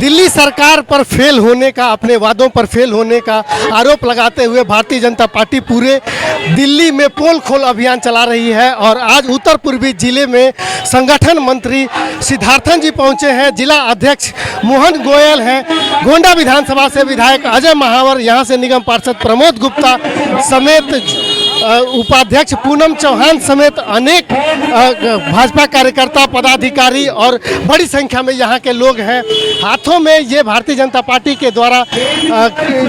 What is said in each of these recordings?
दिल्ली सरकार पर फेल होने का, अपने वादों पर फेल होने का आरोप लगाते हुए भारतीय जनता पार्टी पूरे दिल्ली में पोल खोल अभियान चला रही है। और आज उत्तर पूर्वी जिले में संगठन मंत्री सिद्धार्थन जी पहुंचे हैं। जिला अध्यक्ष मोहन गोयल हैं, गोंडा विधानसभा से विधायक अजय महावर, यहां से निगम पार्षद प्रमोद गुप्ता समेत उपाध्यक्ष पूनम चौहान समेत अनेक भाजपा कार्यकर्ता, पदाधिकारी और बड़ी संख्या में यहाँ के लोग हैं। हाथों में ये भारतीय जनता पार्टी के द्वारा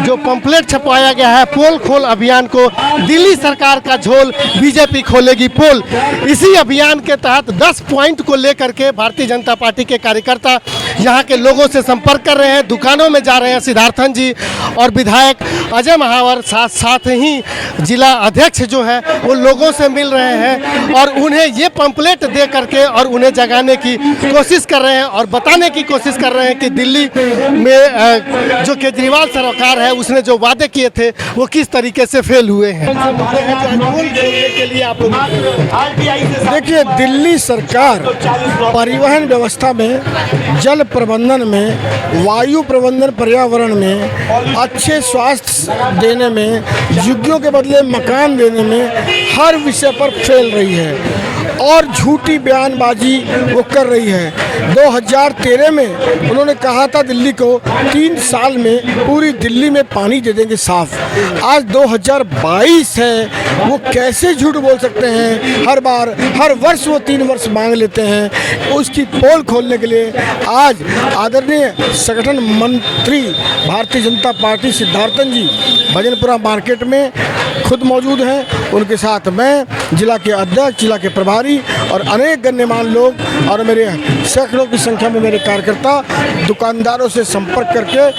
जो पंपलेट छपवाया गया है, पोल खोल अभियान को, दिल्ली सरकार का झोल बीजेपी खोलेगी पोल। इसी अभियान के तहत 10 पॉइंट को लेकर के भारतीय जनता पार्टी के कार्यकर्ता यहाँ के लोगों से संपर्क कर रहे हैं, दुकानों में जा रहे हैं। सिद्धार्थन जी और विधायक अजय महावर साथ ही जिला अध्यक्ष जो है वो लोगों से मिल रहे हैं और उन्हें ये पंपलेट दे करके और उन्हें जगाने की कोशिश कर रहे हैं और बताने की कोशिश कर रहे हैं कि दिल्ली में जो केजरीवाल सरकार है उसने जो वादे किए थे वो किस तरीके से फेल हुए हैं। देखिए, दिल्ली सरकार परिवहन व्यवस्था में, जल प्रबंधन में, वायु प्रबंधन, पर्यावरण में, अच्छे स्वास्थ्य देने में, झुग्गियों के बदले मकान देने में, हर विषय पर फेल रही है और झूठी बयानबाजी वो कर रही है। 2013 में उन्होंने कहा था दिल्ली को 3 साल में पूरी दिल्ली में पानी दे देंगे साफ। आज 2022 है, वो कैसे झूठ बोल सकते हैं? हर वर्ष वो 3 वर्ष मांग लेते हैं। उसकी पोल खोलने के लिए आज आदरणीय संगठन मंत्री भारतीय जनता पार्टी सिद्धार्थन जी भजनपुरा मार्केट में खुद मौजूद हैं। उनके साथ मैं, जिला के अध्यक्ष, जिला के प्रभारी और अनेक गण्यमान्य लोग और मेरे सैकड़ों की संख्या में मेरे कार्यकर्ता दुकानदारों से संपर्क करके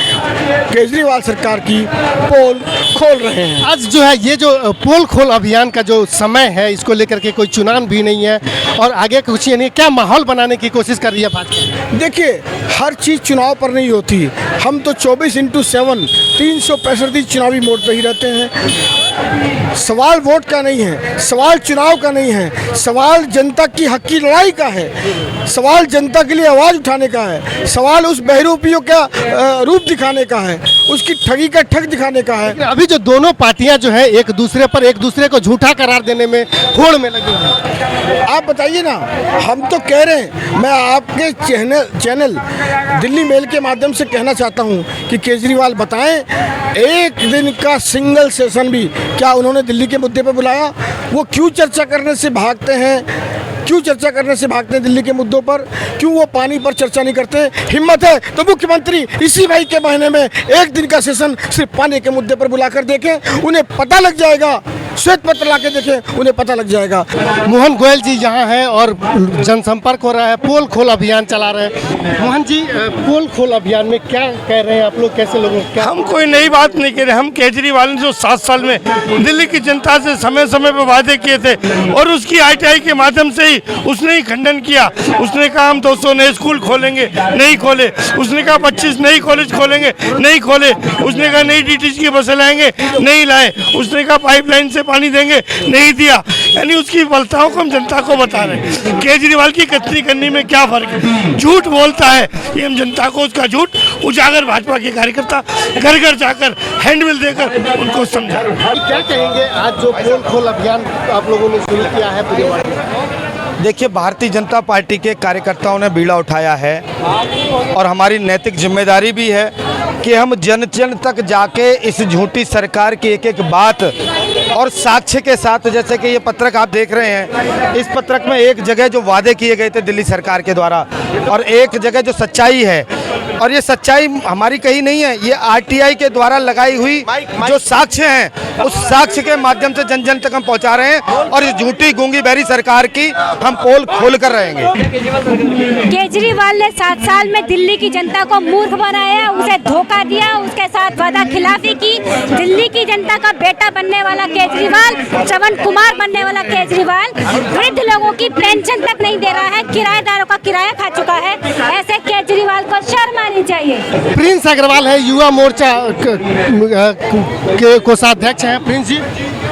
केजरीवाल सरकार की पोल खोल रहे हैं। आज जो है ये जो पोल खोल अभियान का जो समय है, इसको लेकर के कोई चुनाव भी नहीं है और आगे कुछ नहीं, क्या माहौल बनाने की कोशिश कर रही है भाजपा? देखिए, हर चीज़ चुनाव पर नहीं होती। हम तो 24/7 365 दिन चुनावी मोड पर ही रहते हैं। सवाल वोट का नहीं है, सवाल चुनाव का नहीं है, सवाल जनता की हक की लड़ाई का है, सवाल जनता के लिए आवाज़ उठाने का है, सवाल उस बहरूपियों का रूप दिखाने का है, उसकी ठगी का ठग दिखाने का है। अभी जो दोनों पार्टियां जो है एक दूसरे को झूठा करार देने में होड़ में लगी हैं। आप बताइए ना, हम तो कह रहे हैं, मैं आपके चैनल दिल्ली मेल के माध्यम से कहना चाहता हूं कि केजरीवाल बताएं, एक दिन का सिंगल सेशन भी क्या उन्होंने दिल्ली के मुद्दे पर बुलाया? वो क्यों चर्चा करने से भागते हैं? क्यों चर्चा करने से भागते हैं दिल्ली के मुद्दों पर? क्यों वो पानी पर चर्चा नहीं करते? हिम्मत है तो मुख्यमंत्री इसी मई के महीने में एक दिन का सेशन सिर्फ पानी के मुद्दे पर बुलाकर देखें, उन्हें पता लग जाएगा। श्वेत पत्र ला के देखें, उन्हें पता लग जाएगा। मोहन गोयल जी यहाँ हैं और जनसंपर्क हो रहा है, पोल खोल अभियान चला रहे हैं। मोहन जी, पोल खोल अभियान में क्या कह रहे हैं आप लोग, कैसे लोगों क्या? हम कोई नई बात नहीं कह रहे। हम केजरीवाल ने जो 7 साल में दिल्ली की जनता से समय समय पर वादे किए थे और उसकी ITI के माध्यम से ही उसने ही खंडन किया। उसने कहा हम 200 नए स्कूल खोलेंगे, नहीं खोले। उसने कहा 25 नई कॉलेज खोलेंगे, नहीं खोले। उसने कहा नई DTC की बसें लाएंगे, नहीं लाए। उसने कहा पाइपलाइन से पानी देंगे, नहीं दिया। यानी उसकी विफलताओं को हम जनता को बता रहे हैं। केजरीवाल की कथनी करनी में क्या फर्क है? झूठ बोलता है, ये हम जनता को उसका झूठ उजागर भाजपा के कार्यकर्ता घर घर जाकर हैंडबिल देकर उनको समझा। क्या कहेंगे आज जो पोल खोल अभियान आप लोगों ने शुरू किया है पूरे वर्ष में? देखिए, भारतीय जनता पार्टी के कार्यकर्ताओं ने बीड़ा उठाया है और हमारी नैतिक जिम्मेदारी भी है कि हम जन जन तक जाके इस झूठी सरकार की एक एक बात और साक्ष्य के साथ, जैसे कि ये पत्रक आप देख रहे हैं, इस पत्रक में एक जगह जो वादे किए गए थे दिल्ली सरकार के द्वारा और एक जगह जो सच्चाई है, और ये सच्चाई हमारी कहीं नहीं है, ये RTI के द्वारा लगाई हुई जो साक्ष्य हैं, उस साक्ष्य के माध्यम से जन जन तक हम पहुंचा रहे हैं और इस झूठी गूंगी बहरी सरकार की हम पोल खोल कर रहेंगे। केजरीवाल ने 7 साल में दिल्ली की जनता को मूर्ख बनाया, उसे धोखा दिया, उसके साथ वादा खिलाफी की। दिल्ली की जनता का बेटा बनने वाला केजरीवाल, श्रवण कुमार बनने वाला केजरीवाल वृद्ध लोगों की पेंशन तक नहीं दे रहा है, किराएदारों का किराया खा चुका है। ऐसे केजरीवाल को शर्म आनी चाहिए। प्रिंस अग्रवाल है, युवा मोर्चा के कोषाध्यक्ष हैं। प्रिंस जी,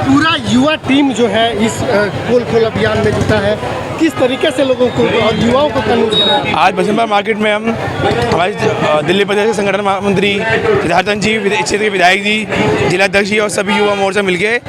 पूरा युवा टीम जो है इस पोल खोल अभियान में जुटा है, किस तरीके से लोगों को और युवाओं को कन्विंस करना है? आज बसंतपुर मार्केट में हम हमारे दिल्ली प्रदेश के संगठन महामंत्री सिद्धार्थन जी, क्षेत्र के विधायक जी, जिलाध्यक्ष जी और सभी युवा मोर्चा मिलके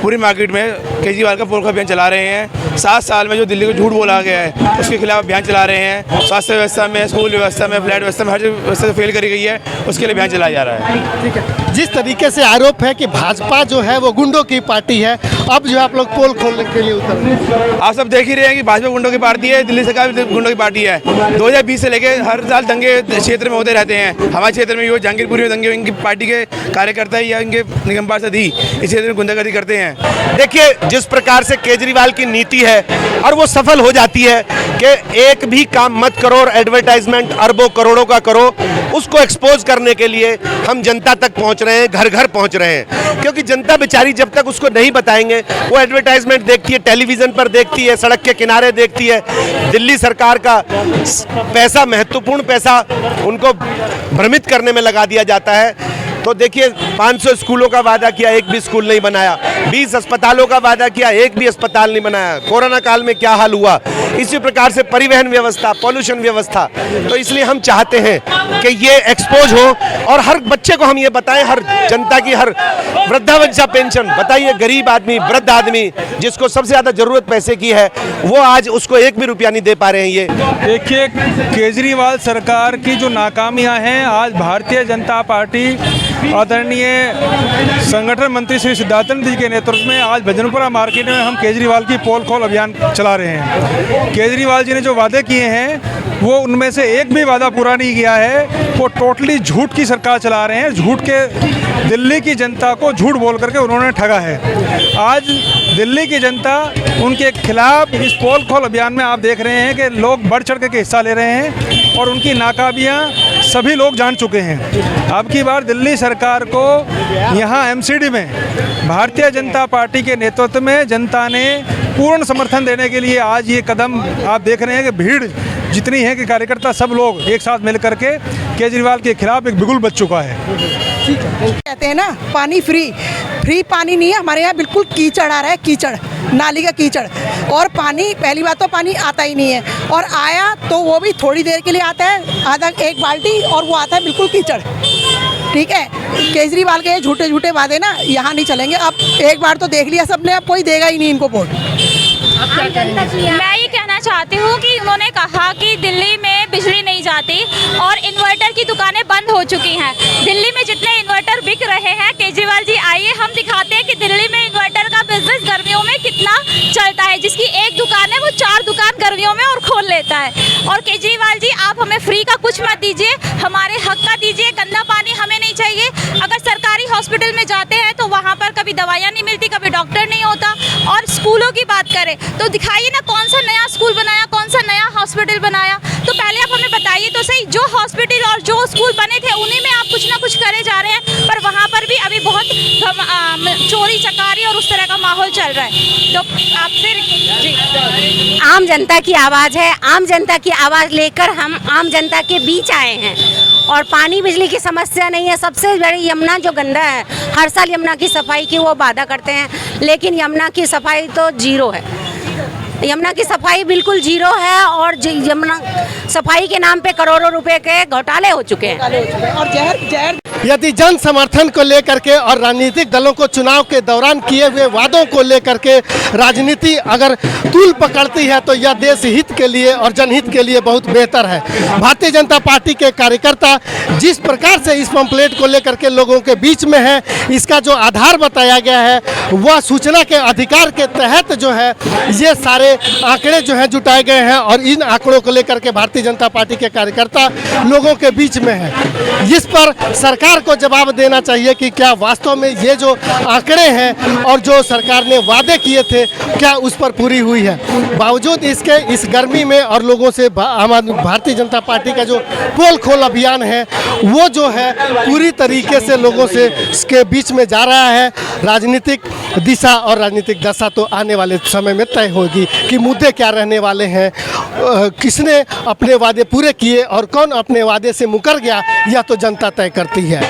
पूरी मार्केट में केजरीवाल का पोल खोल अभियान चला रहे हैं। 7 साल में जो दिल्ली को झूठ बोला गया है उसके खिलाफ अभियान चला रहे हैं। स्वास्थ्य व्यवस्था में, स्कूल व्यवस्था में, फ्लैट व्यवस्था में, हर व्यवस्था फेल करी गई है, उसके लिए अभियान चलाया जा रहा है। ठीक है, जिस तरीके से आरोप है कि भाजपा जो है वो गुंडों की पार्टी है, अब जो है आप लोग पोल खोलने के लिए उतर रहे हैं। आप सब देख ही रहे हैं कि भाजपा गुंडों की पार्टी है, दिल्ली सरकार भी गुंडों की पार्टी है। 2020 से लेके हर साल दंगे क्षेत्र में होते रहते हैं। हमारे क्षेत्र में भी जहांगीरपुरी में दंगे इनकी पार्टी के कार्यकर्ता या इनके निगम पार्षद ही इस क्षेत्र में गुंडागर्दी करते हैं। देखिए, जिस प्रकार से केजरीवाल की नीति है और वो सफल हो जाती है कि एक भी काम मत करो और एडवर्टाइजमेंट अरबों करोड़ों का करो, उसको एक्सपोज करने के लिए हम जनता तक पहुंच रहे हैं, घर घर पहुंच रहे हैं। क्योंकि जनता बेचारी जब तक उसको नहीं बताएंगे, वो एडवर्टाइजमेंट देखती है, टेलीविजन पर देखती है, सड़क के किनारे देखती है। दिल्ली सरकार का पैसा, महत्वपूर्ण पैसा उनको भ्रमित करने में लगा दिया जाता है। तो देखिए, 500 स्कूलों का वादा किया, एक भी स्कूल नहीं बनाया। 20 अस्पतालों का वादा किया, एक भी अस्पताल नहीं बनाया। कोरोना काल में क्या हाल हुआ, इसी प्रकार से परिवहन व्यवस्था, पॉल्यूशन व्यवस्था। तो इसलिए हम चाहते हैं कि ये एक्सपोज हो और हर बच्चे को हम ये बताएं, हर जनता की, हर वृद्धावस्था पेंशन बताइए। गरीब आदमी, वृद्ध आदमी जिसको सबसे ज़्यादा ज़रूरत पैसे की है, वो आज उसको एक भी रुपया नहीं दे पा रहे हैं। ये देखिए, केजरीवाल सरकार की जो नाकामियां हैं, आज भारतीय जनता पार्टी आदरणीय संगठन मंत्री श्री सिद्धार्थन जी के नेतृत्व में आज भजनपुरा मार्केट में हम केजरीवाल की पोल खोल अभियान चला रहे हैं। केजरीवाल जी ने जो वादे किए हैं वो उनमें से एक भी वादा पूरा नहीं किया है। वो टोटली झूठ की सरकार चला रहे हैं। झूठ के दिल्ली की जनता को झूठ बोल करके उन्होंने ठगा है। आज दिल्ली की जनता उनके खिलाफ इस पोल खोल अभियान में आप देख रहे हैं कि लोग बढ़ चढ़ के हिस्सा ले रहे हैं और उनकी नाकामियाँ सभी लोग जान चुके हैं। अब की बार दिल्ली सरकार को यहाँ एमसीडी में भारतीय जनता पार्टी के नेतृत्व में जनता ने पूर्ण समर्थन देने के लिए आज ये कदम आप देख रहे हैं कि भीड़ जितनी है कि कार्यकर्ता सब लोग एक साथ मिल करके केजरीवाल के खिलाफ एक बिगुल बच चुका है। कहते हैं ना, पानी फ्री पानी नहीं है हमारे यहाँ, बिल्कुल कीचड़ आ रहा है, कीचड़, नाली का कीचड़। और पानी, पहली बात तो पानी आता ही नहीं है, और आया तो वो भी थोड़ी देर के लिए आता है, आधा एक बाल्टी, और वो आता है बिल्कुल कीचड़। ठीक है, केजरीवाल के झूठे झूठे वादे ना यहाँ नहीं चलेंगे। अब एक बार तो देख लिया सबने, अब कोई देगा ही नहीं इनको वोट। मैं ये कहना चाहती हूँ कि उन्होंने कहा कि दिल्ली में बिजली नहीं जाती और इन्वर्टर की दुकानें बंद हो चुकी हैं। दिल्ली में जितने इन्वर्टर बिक रहे हैं, केजरीवाल जी आइए हम दिखाते हैं कि दिल्ली में इन्वर्टर का बिजनेस गर्मियों में कितना चलता है। जिसकी एक दुकान है वो 4 दुकान गर्मियों में और खोल लेता है। और केजरीवाल जी, आप हमें फ्री का कुछ मत दीजिए, हमारे हक का दीजिए। गंदा पानी हमें नहीं चाहिए। अगर सरकारी हॉस्पिटल में जाते हैं तो वहाँ पर कभी दवाइयाँ नहीं मिलती, कभी डॉक्टर नहीं होता। और स्कूलों की बात करें तो दिखाइए ना, कौन सा नया स्कूल बनाया, कौन सा नया हॉस्पिटल बनाया। तो पहले आप हमें बताइए तो सही, जो हॉस्पिटल और जो स्कूल बने थे उन्हीं में आप कुछ ना कुछ करे जा रहे हैं, पर वहाँ पर भी अभी बहुत चोरी चकारी और उस तरह का माहौल चल रहा है। तो आपसे जी, आम जनता की आवाज़ है, आम जनता की आवाज़ लेकर हम आम जनता के बीच आए हैं। और पानी बिजली की समस्या नहीं है। सबसे बड़ी यमुना जो गंदा है, हर साल यमुना की सफाई की वो वादा करते हैं, लेकिन यमुना की सफाई तो जीरो है। यमुना की सफाई बिल्कुल जीरो है और यमुना सफाई के नाम पे करोड़ों रुपए के घोटाले हो चुके हैं। और जहर यदि जन समर्थन को लेकर के और राजनीतिक दलों को चुनाव के दौरान किए हुए वादों को लेकर के राजनीति अगर तूल पकड़ती है तो यह देश हित के लिए और जनहित के लिए बहुत बेहतर है। भारतीय जनता पार्टी के कार्यकर्ता जिस प्रकार से इस पंपलेट को लेकर के लोगों के बीच में है, इसका जो आधार बताया गया है वह सूचना के अधिकार के तहत जो है ये सारे आंकड़े जो हैं जुटाए गए हैं और इन आंकड़ों को लेकर के भारतीय जनता पार्टी के कार्यकर्ता लोगों के बीच में है। इस पर सरकार को जवाब देना चाहिए कि क्या वास्तव में ये जो आंकड़े हैं और जो सरकार ने वादे किए थे क्या उस पर पूरी हुई है। बावजूद इसके इस गर्मी में और लोगों से भारतीय जनता पार्टी का जो पोल खोल अभियान है वो जो है पूरी तरीके से लोगों से इसके बीच में जा रहा है। राजनीतिक दिशा और राजनीतिक दशा तो आने वाले समय में तय होगी कि मुद्दे क्या रहने वाले हैं, किसने अपने वादे पूरे किए और कौन अपने वादे से मुकर गया, यह तो जनता तय करती है।